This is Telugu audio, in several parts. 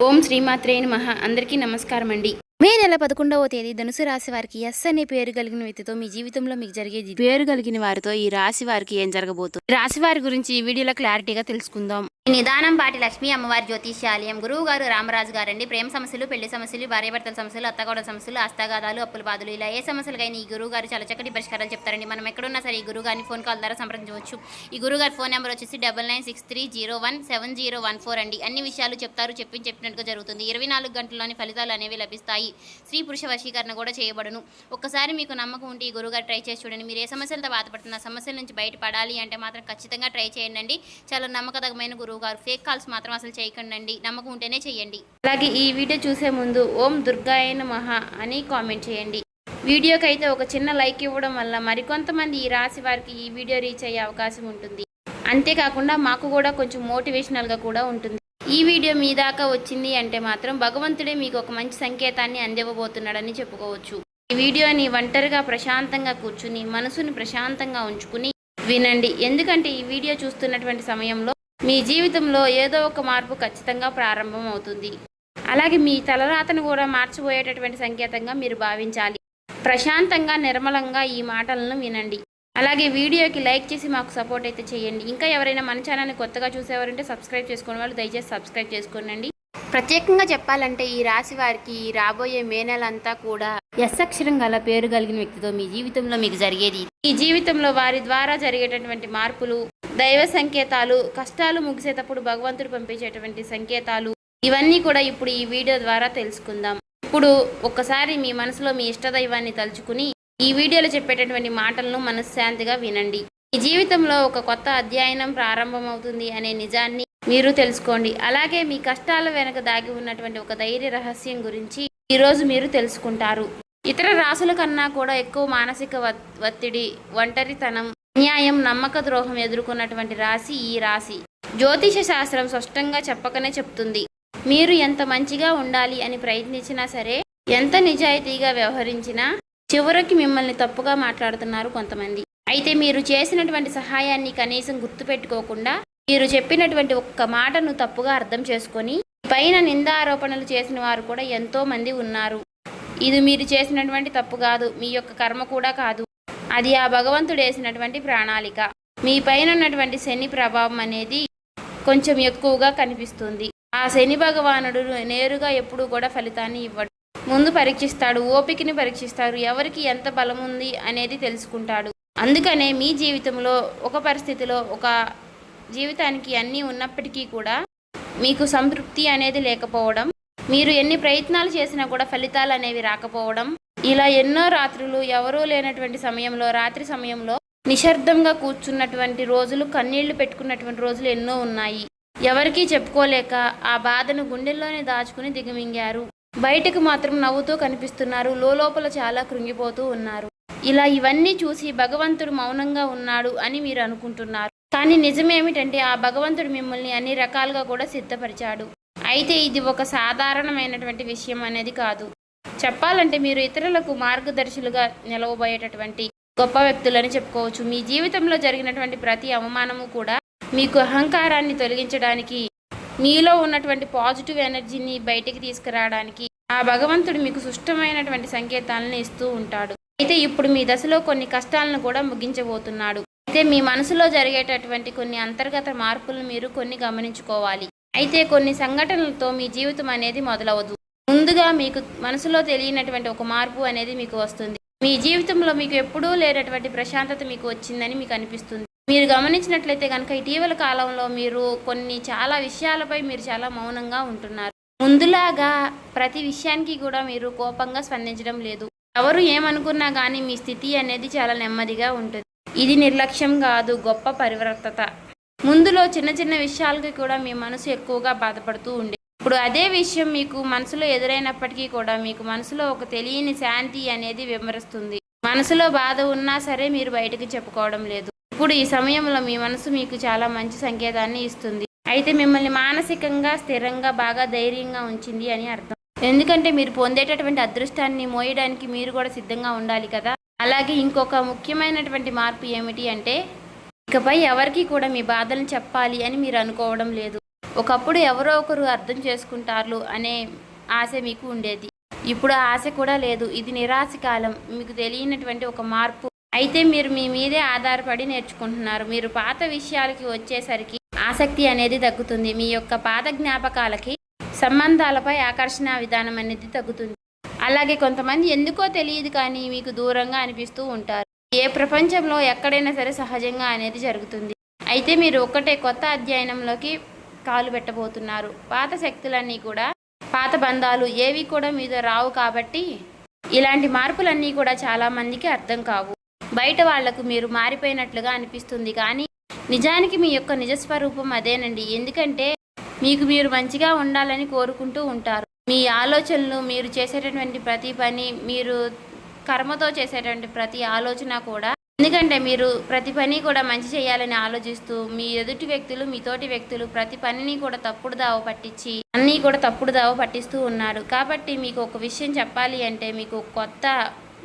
ఓం శ్రీమాత్రే నమః. అందరికీ నమస్కారం అండి. మే నెల 11వ తేదీ ధనుసు రాశి వారికి ఎస్ అనే పేరు కలిగిన వ్యక్తితో మీ జీవితంలో మీకు జరిగేది. పేరు కలిగిన వారితో ఈ రాశి వారికి ఏం జరగబోతుంది, రాశి వారి గురించి ఈ వీడియోలో క్లారిటీగా తెలుసుకుందాం. నిదానం పాటి లక్ష్మీ అమ్మవారి జ్యోతిష్యాలయం గురువు గారు రామరాజు గారండి. ప్రేమ సమస్యలు, పెళ్లి సమస్యలు, భార్యాభర్తల సమస్యలు, అత్తగోడల సమస్యలు, హస్తగాదాలు, అప్పుల బాధలు, ఇలా ఏ సమస్యలకైనా ఈ గురువు గారు చాలా చక్కటి పరిష్కారాలు చెప్తారండి. మనం ఎక్కడున్నా సరే ఈ గురువు గారిని ఫోన్ కాల్ ద్వారా సంప్రదించవచ్చు. ఈ గురువు గారి ఫోన్ నెంబర్ వచ్చేసి 9963017014 అండి. అన్ని విషయాలు చెప్తారు, చెప్పినట్టుగా జరుగుతుంది. 24 గంటల్లోని ఫలితాలు అనేవి లభిస్తాయి. స్త్రీ పురుష వశీకరణ కూడా చేయబడును. ఒక్కసారి మీకు నమ్మకం ఉంటే ఈ గురువుగారు ట్రై చేసి చూడండి. మీరు ఏ సమస్యలతో బాధపడుతున్న సమస్యల నుంచి బయటపడాలి అంటే మాత్రం ఖచ్చితంగా ట్రై చేయండి. చాలా నమ్మకదగమైన గురువు గారు. ఫేక్ కాల్స్ మాత్రం అసలు చేయకండి, నమ్మకం ఉంటేనే చేయండి. అలాగే ఈ వీడియో చూసే ముందు ఓం దుర్గాయ నమః అని కామెంట్ చేయండి. వీడియోకి అయితే ఒక చిన్న లైక్ ఇవ్వడం వల్ల మరికొంతమంది ఈ రాశి వారికి ఈ వీడియో రీచ్ అయ్యే అవకాశం ఉంటుంది. అంతేకాకుండా మాకు కూడా కొంచెం మోటివేషనల్గా కూడా ఉంటుంది. ఈ వీడియో మీ దాకా వచ్చింది అంటే మాత్రం భగవంతుడే మీకు ఒక మంచి సంకేతాన్ని అందివ్వబోతున్నాడని చెప్పుకోవచ్చు. ఈ వీడియోని ఒంటరిగా ప్రశాంతంగా కూర్చుని మనసుని ప్రశాంతంగా ఉంచుకుని వినండి. ఎందుకంటే ఈ వీడియో చూస్తున్నటువంటి సమయంలో మీ జీవితంలో ఏదో ఒక మార్పు ఖచ్చితంగా ప్రారంభం అవుతుంది. అలాగే మీ తలరాతను కూడా మార్చిపోయేటటువంటి సంకేతంగా మీరు భావించాలి. ప్రశాంతంగా నిర్మలంగా ఈ మాటలను వినండి. అలాగే వీడియోకి లైక్ చేసి మాకు సపోర్ట్ అయితే చేయండి. ఇంకా ఎవరైనా మన ఛానల్ని కొత్తగా చూసేవారంటే సబ్స్క్రైబ్ చేసుకునే వాళ్ళు దయచేసి సబ్స్క్రైబ్ చేసుకోండి. ప్రత్యేకంగా చెప్పాలంటే ఈ రాశి వారికి రాబోయే మే నెలంతా కూడా ఎస్ అక్షరం గల పేరు కలిగిన వ్యక్తితో మీ జీవితంలో మీకు జరిగేది. ఈ జీవితంలో వారి ద్వారా జరిగేటటువంటి మార్పులు, దైవ సంకేతాలు, కష్టాలు ముగిసేటప్పుడు భగవంతుడు పంపించేటువంటి సంకేతాలు, ఇవన్నీ కూడా ఇప్పుడు ఈ వీడియో ద్వారా తెలుసుకుందాం. ఇప్పుడు ఒక్కసారి మీ మనసులో మీ ఇష్టదైవాన్ని తలుచుకుని ఈ వీడియోలో చెప్పేటటువంటి మాటలను మనశ్శాంతిగా వినండి. ఈ జీవితంలో ఒక కొత్త అధ్యయనం ప్రారంభమవుతుంది అనే నిజాన్ని మీరు తెలుసుకోండి. అలాగే మీ కష్టాల వెనక దాగి ఉన్నటువంటి ఒక ధైర్య రహస్యం గురించి ఈరోజు మీరు తెలుసుకుంటారు. ఇతర రాశుల కన్నా కూడా ఎక్కువ మానసిక ఒత్తిడి, ఒంటరితనం, అన్యాయం, నమ్మక ద్రోహం ఎదుర్కొన్నటువంటి రాశి ఈ రాశి. జ్యోతిష శాస్త్రం స్పష్టంగా చెప్పకనే చెప్తుంది. మీరు ఎంత మంచిగా ఉండాలి అని ప్రయత్నించినా సరే, ఎంత నిజాయితీగా వ్యవహరించినా చివరికి మిమ్మల్ని తప్పుగా మాట్లాడుతున్నారు కొంతమంది. అయితే మీరు చేసినటువంటి సహాయాన్ని కనీసం గుర్తుపెట్టుకోకుండా మీరు చెప్పినటువంటి ఒక్క మాటను తప్పుగా అర్థం చేసుకొని పైన నిందారోపణలు చేసిన వారు కూడా ఎంతో మంది ఉన్నారు. ఇది మీరు చేసినటువంటి తప్పు కాదు, మీ యొక్క కర్మ కూడా కాదు, అది ఆ భగవంతుడు వేసినటువంటి ప్రణాళిక. మీ పైన ఉన్నటువంటి శని ప్రభావం అనేది కొంచెం ఎక్కువగా కనిపిస్తుంది. ఆ శని భగవానుడు నేరుగా ఎప్పుడూ కూడా ఫలితాన్ని ఇవ్వడు. ముందు పరీక్షిస్తాడు, ఓపికని పరీక్షిస్తాడు, ఎవరికి ఎంత బలం ఉంది అనేది తెలుసుకుంటాడు. అందుకనే మీ జీవితంలో ఒక పరిస్థితిలో ఒక జీవితానికి అన్నీ ఉన్నప్పటికీ కూడా మీకు సంతృప్తి అనేది లేకపోవడం, మీరు ఎన్ని ప్రయత్నాలు చేసినా కూడా ఫలితాలు అనేవి రాకపోవడం, ఇలా ఎన్నో రాత్రులు ఎవరూ లేనటువంటి సమయంలో, రాత్రి సమయంలో నిశ్శబ్దంగా కూర్చున్నటువంటి రోజులు, కన్నీళ్లు పెట్టుకున్నటువంటి రోజులు ఎన్నో ఉన్నాయి. ఎవరికీ చెప్పుకోలేక ఆ బాధను గుండెల్లోనే దాచుకుని దిగమింగారు. బయటకు మాత్రం నవ్వుతూ కనిపిస్తున్నారు, లోపల చాలా కృంగిపోతూ ఉన్నారు. ఇలా ఇవన్నీ చూసి భగవంతుడు మౌనంగా ఉన్నాడు అని మీరు అనుకుంటున్నారు. కానీ నిజమేమిటంటే ఆ భగవంతుడు మిమ్మల్ని అన్ని రకాలుగా కూడా సిద్ధపరిచాడు. అయితే ఇది ఒక సాధారణమైనటువంటి విషయం అనేది కాదు. చెప్పాలంటే మీరు ఇతరులకు మార్గదర్శులుగా నిలవబోయేటటువంటి గొప్ప వ్యక్తులని చెప్పుకోవచ్చు. మీ జీవితంలో జరిగినటువంటి ప్రతి అవమానము కూడా మీకు అహంకారాన్ని తొలగించడానికి, మీలో ఉన్నటువంటి పాజిటివ్ ఎనర్జీని బయటికి తీసుకురావడానికి ఆ భగవంతుడు మీకు సుష్టమైనటువంటి సంకేతాలను ఇస్తూ ఉంటాడు. అయితే ఇప్పుడు మీ దశలో కొన్ని కష్టాలను కూడా ముగించబోతున్నాడు. అయితే మీ మనసులో జరిగేటటువంటి కొన్ని అంతర్గత మార్పులను మీరు కొన్ని గమనించుకోవాలి. అయితే కొన్ని సంఘటనలతో మీ జీవితం అనేది మొదలవదు. ముందుగా మీకు మనసులో తెలియనటువంటి ఒక మార్పు అనేది మీకు వస్తుంది. మీ జీవితంలో మీకు ఎప్పుడూ లేనటువంటి ప్రశాంతత మీకు వచ్చిందని మీకు అనిపిస్తుంది. మీరు గమనించినట్లయితే కనుక ఇటీవల కాలంలో మీరు చాలా విషయాలపై మీరు చాలా మౌనంగా ఉంటున్నారు. ముందులాగా ప్రతి విషయానికి కూడా మీరు కోపంగా స్పందించడం లేదు. ఎవరు ఏమనుకున్నా కానీ మీ స్థితి అనేది చాలా నెమ్మదిగా ఉంటుంది. ఇది నిర్లక్ష్యం కాదు, గొప్ప పరివర్తత. ముందులో చిన్న చిన్న విషయాలకి కూడా మీ మనసు ఎక్కువగా బాధపడుతూ ఉండే, ఇప్పుడు అదే విషయం మీకు మనసులో ఎదురైనప్పటికీ కూడా మీకు మనసులో ఒక తెలియని శాంతి అనేది విమరిస్తుంది. మనసులో బాధ ఉన్నా సరే మీరు బయటకు చెప్పుకోవడం లేదు. ఇప్పుడు ఈ సమయంలో మీ మనసు మీకు చాలా మంచి సంకేతాన్ని ఇస్తుంది. అయితే మిమ్మల్ని మానసికంగా స్థిరంగా బాగా ధైర్యంగా ఉంచింది అని అర్థం. ఎందుకంటే మీరు పొందేటటువంటి అదృష్టాన్ని మోయడానికి మీరు కూడా సిద్ధంగా ఉండాలి కదా. అలాగే ఇంకొక ముఖ్యమైనటువంటి మార్పు ఏమిటి అంటే, ఇకపై ఎవరికి కూడా మీ బాధలను చెప్పాలి అని మీరు అనుకోవడం లేదు. ఒకప్పుడు ఎవరో ఒకరు అర్థం చేసుకుంటారు అనే ఆశ మీకు ఉండేది. ఇప్పుడు ఆ ఆశ కూడా లేదు. ఇది నిరాశ కాలం. మీకు తెలియనటువంటి ఒక మార్పు. అయితే మీరు మీ మీదే ఆధారపడి నేర్చుకుంటున్నారు. మీరు పాత విషయాలకి వచ్చేసరికి ఆసక్తి అనేది తగ్గుతుంది. మీ యొక్క పాత జ్ఞాపకాలకి, సంబంధాలపై ఆకర్షణ విధానం అనేది తగ్గుతుంది. అలాగే కొంతమంది ఎందుకో తెలియదు కానీ మీకు దూరంగా అనిపిస్తూ ఉంటారు. ఏ ప్రపంచంలో ఎక్కడైనా సరే సహజంగా అనేది జరుగుతుంది. అయితే మీరు ఒక్కటే కొత్త అధ్యయనంలోకి కాలు పెట్టబోతున్నారు. పాత శక్తులన్నీ కూడా, పాత బంధాలు ఏవి కూడా మీతో రావు. కాబట్టి ఇలాంటి మార్పులన్నీ కూడా చాలామందికి అర్థం కావు. బయట వాళ్లకు మీరు మారిపోయినట్లుగా అనిపిస్తుంది కానీ నిజానికి మీ యొక్క నిజస్వరూపం అదేనండి. ఎందుకంటే మీకు మీరు మంచిగా ఉండాలని కోరుకుంటూ ఉంటారు. మీ ఆలోచనలు, మీరు చేసేటటువంటి ప్రతి పని, మీరు కర్మతో చేసేటువంటి ప్రతి ఆలోచన కూడా, ఎందుకంటే మీరు ప్రతి పని కూడా మంచి చేయాలని ఆలోచిస్తూ మీ ఎదుటి వ్యక్తులు, మీ తోటి వ్యక్తులు ప్రతి పనిని కూడా తప్పుడు దావ పట్టించి అన్నీ కూడా తప్పుడు దావ పట్టిస్తూ ఉన్నారు. కాబట్టి మీకు ఒక విషయం చెప్పాలి అంటే మీకు కొత్త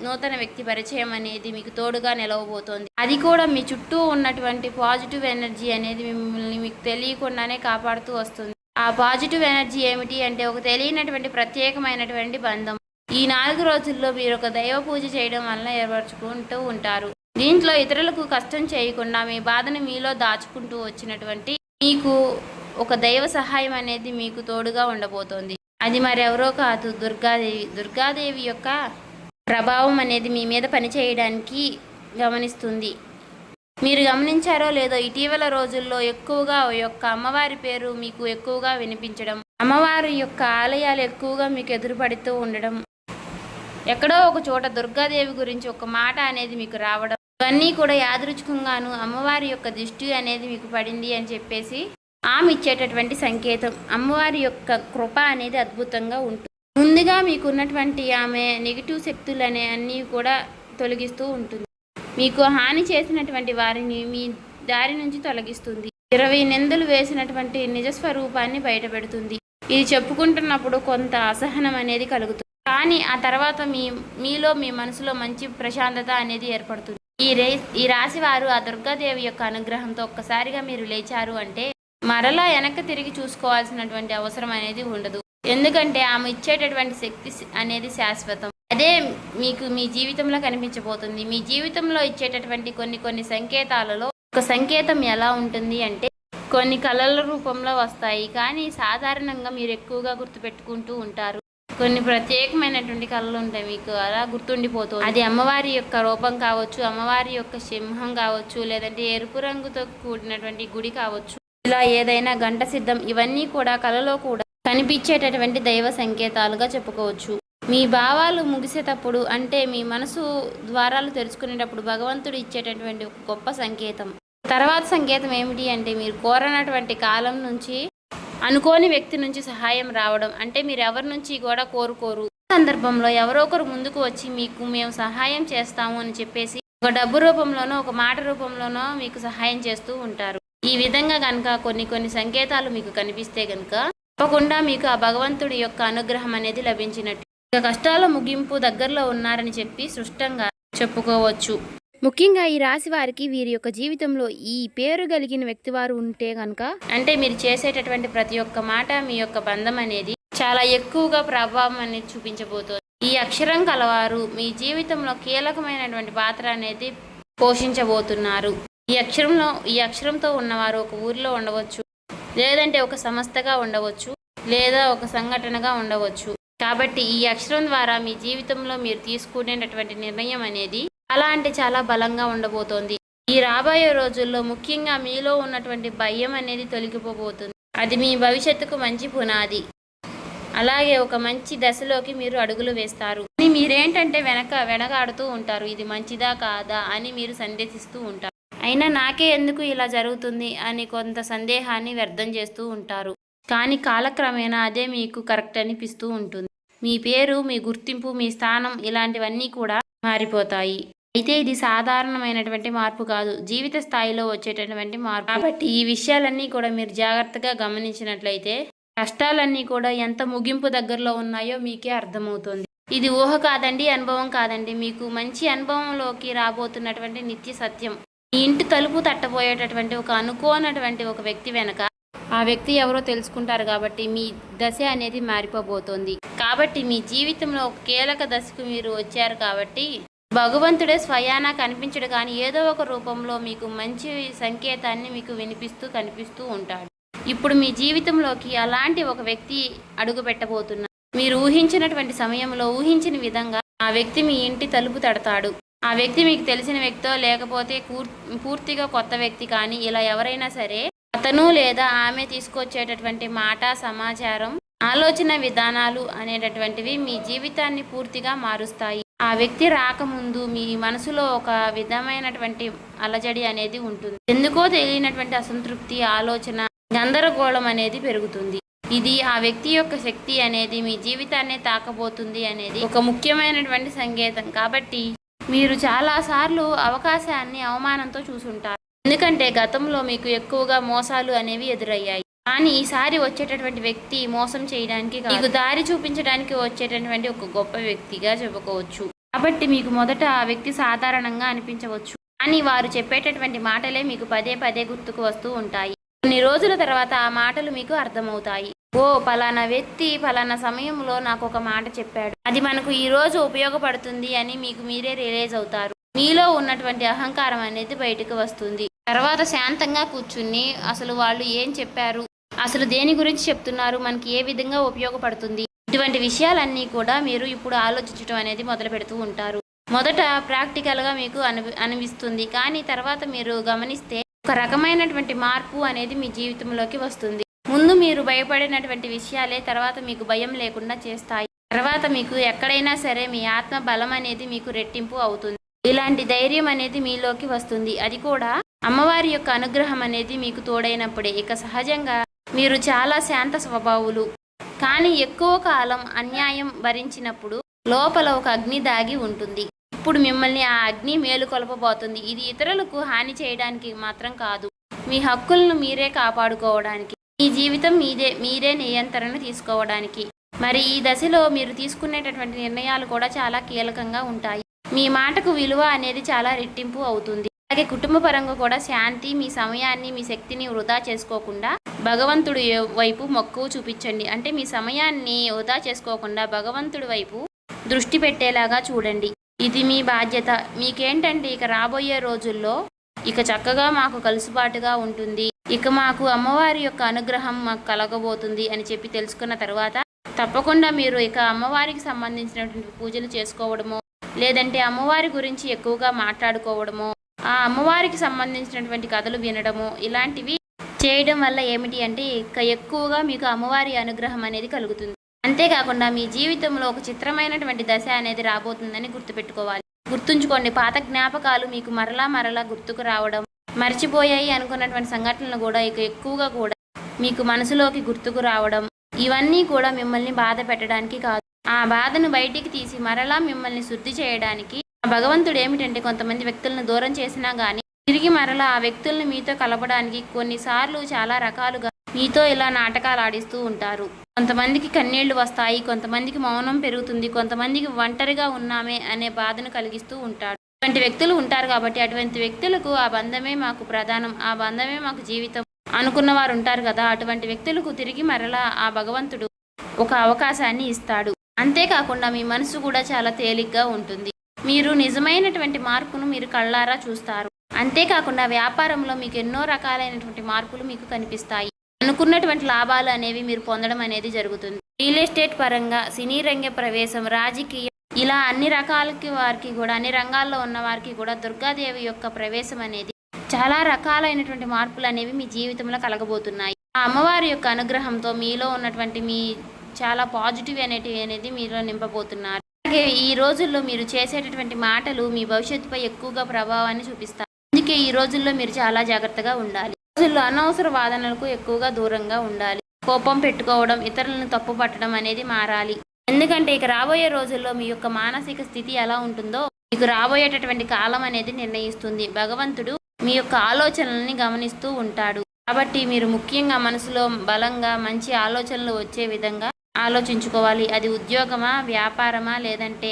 నూతన వ్యక్తి పరిచయం అనేది మీకు తోడుగా నిలవబోతోంది. అది కూడా మీ చుట్టూ ఉన్నటువంటి పాజిటివ్ ఎనర్జీ అనేది మిమ్మల్ని మీకు తెలియకుండానే కాపాడుతూ వస్తుంది. ఆ పాజిటివ్ ఎనర్జీ ఏమిటి అంటే ఒక తెలియనటువంటి ప్రత్యేకమైనటువంటి బంధం. ఈ 4 రోజుల్లో మీరు ఒక దైవ పూజ చేయడం వల్ల ఏర్పరచుకుంటూ ఉంటారు. దీంట్లో ఇతరులకు కష్టం చేయకుండా మీ బాధను మీలో దాచుకుంటూ వచ్చినటువంటి మీకు ఒక దైవ సహాయం అనేది మీకు తోడుగా ఉండబోతోంది. అది మరెవరో కాదు, దుర్గాదేవి. దుర్గాదేవి యొక్క ప్రభావం అనేది మీ మీద పనిచేయడానికి గమనిస్తుంది. మీరు గమనించారో లేదో ఇటీవల రోజుల్లో ఎక్కువగా యొక్క అమ్మవారి పేరు మీకు ఎక్కువగా వినిపించడం, అమ్మవారి యొక్క ఆలయాలు ఎక్కువగా మీకు ఎదురుపడుతూ ఉండడం, ఎక్కడో ఒక చోట దుర్గాదేవి గురించి ఒక మాట అనేది మీకు రావడం, ఇవన్నీ కూడా యాదృచ్ఛికంగాను అమ్మవారి యొక్క దృష్టి అనేది మీకు పడింది అని చెప్పేసి ఆమె ఇచ్చేటటువంటి సంకేతం. అమ్మవారి యొక్క కృప అనేది అద్భుతంగా ఉంటుంది. ముందుగా మీకు ఉన్నటువంటి ఆమె నెగిటివ్ శక్తులు అనే అన్నీ కూడా తొలగిస్తూ ఉంటుంది. మీకు హాని చేసినటువంటి వారిని మీ దారి నుంచి తొలగిస్తుంది. 20 నిందలు వేసినటువంటి నిజస్వరూపాన్ని బయటపెడుతుంది. ఇది చెప్పుకుంటున్నప్పుడు కొంత అసహనం అనేది కలుగుతుంది. కానీ ఆ తర్వాత మీలో మీ మనసులో మంచి ప్రశాంతత అనేది ఏర్పడుతుంది. ఈ రాశి వారు ఆ దుర్గాదేవి యొక్క అనుగ్రహంతో ఒక్కసారిగా మీరు లేచారు అంటే మరలా వెనక్కి తిరిగి చూసుకోవాల్సినటువంటి అవసరం అనేది ఉండదు. ఎందుకంటే ఆమె ఇచ్చేటటువంటి శక్తి అనేది శాశ్వతం. అదే మీకు మీ జీవితంలో కనిపించబోతుంది. మీ జీవితంలో ఇచ్చేటటువంటి కొన్ని సంకేతాలలో ఒక సంకేతం ఎలా ఉంటుంది అంటే కొన్ని కళల రూపంలో వస్తాయి. కానీ సాధారణంగా మీరు ఎక్కువగా గుర్తుపెట్టుకుంటూ ఉంటారు. కొన్ని ప్రత్యేకమైనటువంటి కళలు ఉంటాయి, మీకు అలా గుర్తుండిపోతుంది. అది అమ్మవారి యొక్క రూపం కావచ్చు, అమ్మవారి యొక్క సింహం కావచ్చు, లేదంటే ఎరుపు రంగుతో కూడినటువంటి గుడి కావచ్చు, ఇలా ఏదైనా గంట సిద్ధం, ఇవన్నీ కూడా కళలో కూడా కనిపించేటటువంటి దైవ సంకేతాలుగా చెప్పుకోవచ్చు. మీ భావాలు ముగిసేటప్పుడు అంటే మీ మనసు ద్వారాలు తెరుచుకునేటప్పుడు భగవంతుడు ఇచ్చేటటువంటి ఒక గొప్ప సంకేతం. తర్వాత సంకేతం ఏమిటి అంటే మీరు కోరనటువంటి కాలం నుంచి అనుకోని వ్యక్తి నుంచి సహాయం రావడం. అంటే మీరు ఎవరి నుంచి కూడా కోరుకోరు, సందర్భంలో ఎవరో ఒకరు ముందుకు వచ్చి మీకు మేము సహాయం చేస్తాము అని చెప్పేసి ఒక డబ్బు రూపంలోనో ఒక మాట రూపంలోనో మీకు సహాయం చేస్తూ ఉంటారు. ఈ విధంగా కనుక కొన్ని సంకేతాలు మీకు కనిపిస్తే కనుక తప్పకుండా మీకు ఆ భగవంతుడి యొక్క అనుగ్రహం అనేది లభించినట్టు. ఇక కష్టాల ముగింపు దగ్గరలో ఉన్నారని చెప్పి స్పష్టంగా చెప్పుకోవచ్చు. ముఖ్యంగా ఈ రాశి వారికి వీరి యొక్క జీవితంలో ఈ పేరు కలిగిన వ్యక్తి వారు ఉంటే కనుక అంటే మీరు చేసేటటువంటి ప్రతి ఒక్క మాట మీ యొక్క బంధం అనేది చాలా ఎక్కువగా ప్రభావం అనేది చూపించబోతోంది. ఈ అక్షరం కలవారు మీ జీవితంలో కీలకమైనటువంటి పాత్ర అనేది పోషించబోతున్నారు. ఈ అక్షరంతో ఉన్నవారు ఒక ఊరిలో ఉండవచ్చు, లేదంటే ఒక సంస్థగా ఉండవచ్చు, లేదా ఒక సంఘటనగా ఉండవచ్చు. కాబట్టి ఈ అక్షరం ద్వారా మీ జీవితంలో మీరు తీసుకునేటటువంటి నిర్ణయం అనేది చాలా అంటే చాలా బలంగా ఉండబోతోంది. ఈ రాబోయే రోజుల్లో ముఖ్యంగా మీలో ఉన్నటువంటి భయం అనేది తొలగిపోబోతుంది. అది మీ భవిష్యత్తుకు మంచి పునాది. అలాగే ఒక మంచి దశలోకి మీరు అడుగులు వేస్తారు. మీరేంటంటే వెనకాడుతూ ఉంటారు, ఇది మంచిదా కాదా అని మీరు సందేహిస్తూ ఉంటారు. అయినా నాకే ఎందుకు ఇలా జరుగుతుంది అని కొంత సందేహాన్ని వ్యర్థం చేస్తూ ఉంటారు. కానీ కాలక్రమేణా అదే మీకు కరెక్ట్ అనిపిస్తూ ఉంటుంది. మీ పేరు, మీ గుర్తింపు, మీ స్థానం ఇలాంటివన్నీ కూడా మారిపోతాయి. అయితే ఇది సాధారణమైనటువంటి మార్పు కాదు, జీవిత స్థాయిలో వచ్చేటటువంటి మార్పు. కాబట్టి ఈ విషయాలన్నీ కూడా మీరు జాగ్రత్తగా గమనించినట్లయితే కష్టాలన్నీ కూడా ఎంత ముగింపు దగ్గరలో ఉన్నాయో మీకే అర్థమవుతుంది. ఇది ఊహ కాదండి, అనుభవం కాదండి, మీకు మంచి అనుభవంలోకి రాబోతున్నటువంటి నిత్య సత్యం. మీ ఇంటి తలుపు తట్టబోయేటటువంటి ఒక అనుకోనటువంటి ఒక వ్యక్తి వెనక ఆ వ్యక్తి ఎవరో తెలుసుకుంటారు కాబట్టి మీ దశ అనేది మారిపోబోతోంది. కాబట్టి మీ జీవితంలో ఒక కీలక దశకు మీరు వచ్చారు కాబట్టి భగవంతుడే స్వయానా కనిపించడు కానీ ఏదో ఒక రూపంలో మీకు మంచి సంకేతాన్ని మీకు వినిపిస్తూ కనిపిస్తూ ఉంటాడు. ఇప్పుడు మీ జీవితంలోకి అలాంటి ఒక వ్యక్తి అడుగు పెట్టబోతున్నారు. మీరు ఊహించినటువంటి సమయంలో ఊహించిన విధంగా ఆ వ్యక్తి మీ ఇంటి తలుపు తడతాడు. ఆ వ్యక్తి మీకు తెలిసిన వ్యక్తో లేకపోతే పూర్తిగా కొత్త వ్యక్తి కానీ ఇలా ఎవరైనా సరే అతను లేదా ఆమె తీసుకొచ్చేటటువంటి మాట, సమాచారం, ఆలోచన విధానాలు అనేటటువంటివి మీ జీవితాన్ని పూర్తిగా మారుస్తాయి. ఆ వ్యక్తి రాకముందు మీ మనసులో ఒక విధమైనటువంటి అలజడి అనేది ఉంటుంది. ఎందుకో తెలియనటువంటి అసంతృప్తి, ఆలోచన, గందరగోళం అనేది పెరుగుతుంది. ఇది ఆ వ్యక్తి యొక్క శక్తి అనేది మీ జీవితాన్ని తాకబోతుంది అనేది ఒక ముఖ్యమైనటువంటి సంకేతం. కాబట్టి మీరు చాలాసార్లు అవకాశాన్ని అవమానంతో చూసుంటారు. ఎందుకంటే గతంలో మీకు ఎక్కువగా మోసాలు అనేవి ఎదురయ్యాయి. కానీ ఈసారి వచ్చేటటువంటి వ్యక్తి మోసం చేయడానికి మీకు దారి చూపించడానికి వచ్చేటటువంటి ఒక గొప్ప వ్యక్తిగా చెప్పుకోవచ్చు. కాబట్టి మీకు మొదట ఆ వ్యక్తి సాధారణంగా అనిపించవచ్చు, కానీ వారు చెప్పేటటువంటి మాటలే మీకు పదే పదే గుర్తుకు వస్తూ ఉంటాయి. కొన్ని రోజుల తర్వాత ఆ మాటలు మీకు అర్థమవుతాయి. ఓ పలానా వ్యక్తి పలానా సమయంలో నాకు ఒక మాట చెప్పాడు, అది మనకు ఈ రోజు ఉపయోగపడుతుంది అని మీకు మీరే రియలైజ్ అవుతారు. మీలో ఉన్నటువంటి అహంకారం అనేది బయటకు వస్తుంది. తర్వాత శాంతంగా కూర్చుని అసలు వాళ్ళు ఏం చెప్పారు, అసలు దేని గురించి చెప్తున్నారు, మనకి ఏ విధంగా ఉపయోగపడుతుంది, ఇటువంటి విషయాలన్నీ కూడా మీరు ఇప్పుడు ఆలోచించడం అనేది మొదలు పెడుతూ ఉంటారు. మొదట ప్రాక్టికల్గా మీకు అనిపిస్తుంది, కానీ తర్వాత మీరు గమనిస్తే ఒక రకమైనటువంటి మార్పు అనేది మీ జీవితంలోకి వస్తుంది. ముందు మీరు భయపడినటువంటి విషయాలే తర్వాత మీకు భయం లేకుండా చేస్తాయి. తర్వాత మీకు ఎక్కడైనా సరే మీ ఆత్మ బలం అనేది మీకు రెట్టింపు అవుతుంది. ఇలాంటి ధైర్యం అనేది మీలోకి వస్తుంది. అది కూడా అమ్మవారి యొక్క అనుగ్రహం అనేది మీకు తోడైనప్పుడే. ఇక సహజంగా మీరు చాలా శాంత స్వభావులు, కానీ ఎక్కువ కాలం అన్యాయం భరించినప్పుడు లోపల ఒక అగ్ని దాగి ఉంటుంది. ఇప్పుడు మిమ్మల్ని ఆ అగ్ని మేలుకొల్పబోతుంది. ఇది ఇతరులకు హాని చేయడానికి మాత్రం కాదు, మీ హక్కులను మీరే కాపాడుకోవడానికి, మీ జీవితం మీరే నియంత్రణ తీసుకోవడానికి. మరి ఈ దశలో మీరు తీసుకునేటటువంటి నిర్ణయాలు కూడా చాలా కీలకంగా ఉంటాయి. మీ మాటకు విలువ అనేది చాలా రెట్టింపు అవుతుంది. అలాగే కుటుంబ పరంగా కూడా శాంతి, మీ సమయాన్ని, మీ శక్తిని వృధా చేసుకోకుండా భగవంతుడి వైపు మక్కువ చూపించండి. అంటే మీ సమయాన్ని వృధా చేసుకోకుండా భగవంతుడి వైపు దృష్టి పెట్టేలాగా చూడండి. ఇది మీ బాధ్యత. మీకేంటంటే ఇక రాబోయే రోజుల్లో ఇక చక్కగా మాకు కలుసుబాటుగా ఉంటుంది, ఇక మాకు అమ్మవారి యొక్క అనుగ్రహం మాకు కలగబోతుంది అని చెప్పి తెలుసుకున్న తర్వాత తప్పకుండా మీరు ఇక అమ్మవారికి సంబంధించినటువంటి పూజలు చేసుకోవడమో, లేదంటే అమ్మవారి గురించి ఎక్కువగా మాట్లాడుకోవడమో, ఆ అమ్మవారికి సంబంధించినటువంటి కథలు వినడము, ఇలాంటివి చేయడం వల్ల ఏమిటి అంటే ఇక ఎక్కువగా మీకు అమ్మవారి అనుగ్రహం అనేది కలుగుతుంది. అంతేకాకుండా మీ జీవితంలో ఒక చిత్రమైనటువంటి దశ అనేది రాబోతుందని గుర్తుపెట్టుకోవాలి. గుర్తుంచుకోండి, పాత జ్ఞాపకాలు మీకు మరలా గుర్తుకు రావడం, మర్చిపోయాయి అనుకున్నటువంటి సంఘటనలు కూడా ఇక ఎక్కువగా కూడా మీకు మనసులోకి గుర్తుకు రావడం, ఇవన్నీ కూడా మిమ్మల్ని బాధ పెట్టడానికి కాదు, ఆ బాధను బయటికి తీసి మరలా మిమ్మల్ని శుద్ధి చేయడానికి. భగవంతుడు ఏమిటంటే కొంతమంది వ్యక్తులను దూరం చేసినా కానీ తిరిగి మరలా ఆ వ్యక్తుల్ని మీతో కలపడానికి కొన్నిసార్లు చాలా రకాలుగా మీతో ఇలా నాటకాలు ఆడిస్తూ ఉంటారు. కొంతమందికి కన్నీళ్లు వస్తాయి, కొంతమందికి మౌనం పెరుగుతుంది, కొంతమందికి ఒంటరిగా ఉన్నామే అనే బాధను కలిగిస్తూ ఉంటాడు. అటువంటి వ్యక్తులు ఉంటారు. కాబట్టి అటువంటి వ్యక్తులకు ఆ బంధమే మాకు ప్రధానం, ఆ బంధమే మాకు జీవితం అనుకున్న వారు ఉంటారు కదా, అటువంటి వ్యక్తులకు తిరిగి మరలా ఆ భగవంతుడు ఒక అవకాశాన్ని ఇస్తాడు. అంతేకాకుండా మీ మనసు కూడా చాలా తేలిగ్గా ఉంటుంది. మీరు నిజమైనటువంటి మార్పును మీరు కళ్ళారా చూస్తారు. అంతేకాకుండా వ్యాపారంలో మీకు ఎన్నో రకాలైనటువంటి మార్పులు మీకు కనిపిస్తాయి. అనుకున్నటువంటి లాభాలు అనేవి మీరు పొందడం అనేది జరుగుతుంది. రియల్ ఎస్టేట్ పరంగా, సినీ రంగ ప్రవేశం, రాజకీయం, ఇలా అన్ని రకాలకి వారికి కూడా, అన్ని రంగాల్లో ఉన్న వారికి కూడా దుర్గాదేవి యొక్క ప్రవేశం అనేది చాలా రకాలైనటువంటి మార్పులు అనేవి మీ జీవితంలో కలగబోతున్నాయి. ఆ అమ్మవారి యొక్క అనుగ్రహంతో మీలో ఉన్నటువంటి మీ చాలా పాజిటివ్ అనేది మీలో నింపబోతున్నారు. అలాగే ఈ రోజుల్లో మీరు చేసేటటువంటి మాటలు మీ భవిష్యత్తుపై ఎక్కువగా ప్రభావాన్ని చూపిస్తాయి. అందుకే ఈ రోజుల్లో మీరు చాలా జాగ్రత్తగా ఉండాలి. రోజుల్లో అనవసర వాదనలకు ఎక్కువగా దూరంగా ఉండాలి. కోపం పెట్టుకోవడం, ఇతరులను తప్పు పట్టడం అనేది మారాలి. ఎందుకంటే ఇక రాబోయే రోజుల్లో మీ యొక్క మానసిక స్థితి ఎలా ఉంటుందో మీకు రాబోయేటటువంటి కాలం అనేది నిర్ణయిస్తుంది. భగవంతుడు మీ యొక్క ఆలోచనల్ని గమనిస్తూ ఉంటాడు. కాబట్టి మీరు ముఖ్యంగా మనసులో బలంగా మంచి ఆలోచనలు వచ్చే విధంగా ఆలోచించుకోవాలి. అది ఉద్యోగమా, వ్యాపారమా, లేదంటే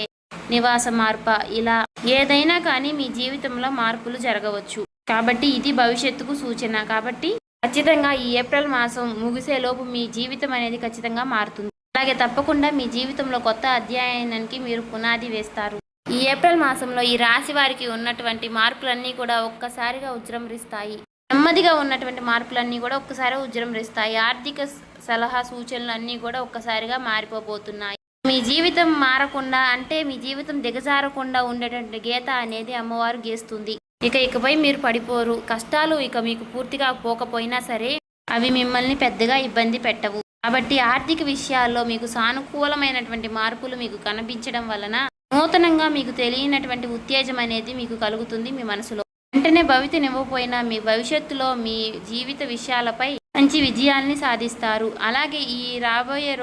నివాస మార్ప, ఇలా ఏదైనా కానీ మీ జీవితంలో మార్పులు జరగవచ్చు. కాబట్టి ఇది భవిష్యత్తుకు సూచన. కాబట్టి ఖచ్చితంగా ఈ ఏప్రిల్ మాసం ముగిసేలోపు మీ జీవితం అనేది ఖచ్చితంగా మారుతుంది. అలాగే తప్పకుండా మీ జీవితంలో కొత్త అధ్యాయానికి మీరు పునాది వేస్తారు. ఈ ఏప్రిల్ మాసంలో ఈ రాశి వారికి ఉన్నటువంటి మార్పులన్నీ కూడా ఒక్కసారిగా ఉజృంభిస్తాయి. నెమ్మదిగా ఉన్నటువంటి మార్పులన్నీ కూడా ఒక్కసారి ఉజృంభిస్తాయి. ఆర్థిక సలహా సూచనలు అన్నీ కూడా ఒక్కసారిగా మారిపోబోతున్నాయి. మీ జీవితం మారకుండా అంటే మీ జీవితం దిగజారకుండా ఉండేటువంటి గీత అనేది అమ్మవారు గీస్తుంది. ఇకపై మీరు పడిపోరు. కష్టాలు ఇక మీకు పూర్తిగా పోకపోయినా సరే అవి మిమ్మల్ని పెద్దగా ఇబ్బంది పెట్టవు. కాబట్టి ఆర్థిక విషయాల్లో మీకు సానుకూలమైనటువంటి మార్పులు మీకు కనిపించడం వలన నూతనంగా మీకు తెలియనటువంటి ఉత్తేజం అనేది మీకు కలుగుతుంది మీ మనసులో. వెంటనే భవితనివ్వకపోయినా మీ భవిష్యత్తులో మీ జీవిత విషయాలపై మంచి విజయాల్ని సాధిస్తారు. అలాగే ఈ రాబోయే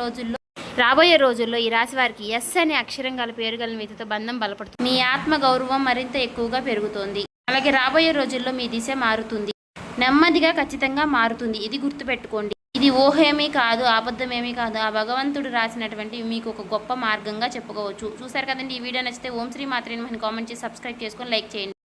రోజుల్లో ఈ రాశి వారికి ఎస్ అనే అక్షరం గల పేరు గల వ్యక్తితో బంధం బలపడుతుంది. మీ ఆత్మ గౌరవం మరింత ఎక్కువగా పెరుగుతోంది. అలాగే రాబోయే రోజుల్లో మీ దిశ మారుతుంది. నెమ్మదిగా ఖచ్చితంగా మారుతుంది. ఇది గుర్తుపెట్టుకోండి. ఇది ఊహేమీ కాదు, అబద్ధమేమీ కాదు. ఆ భగవంతుడు రాసినటువంటి మీకు ఒక గొప్ప మార్గంగా చెప్పుకోవచ్చు. చూసారు కదండి. ఈ వీడియో నచ్చితే ఓం శ్రీ మాత్రే నమః కామెంట్ చేసి సబ్స్క్రైబ్ చేసుకొని లైక్ చేయండి.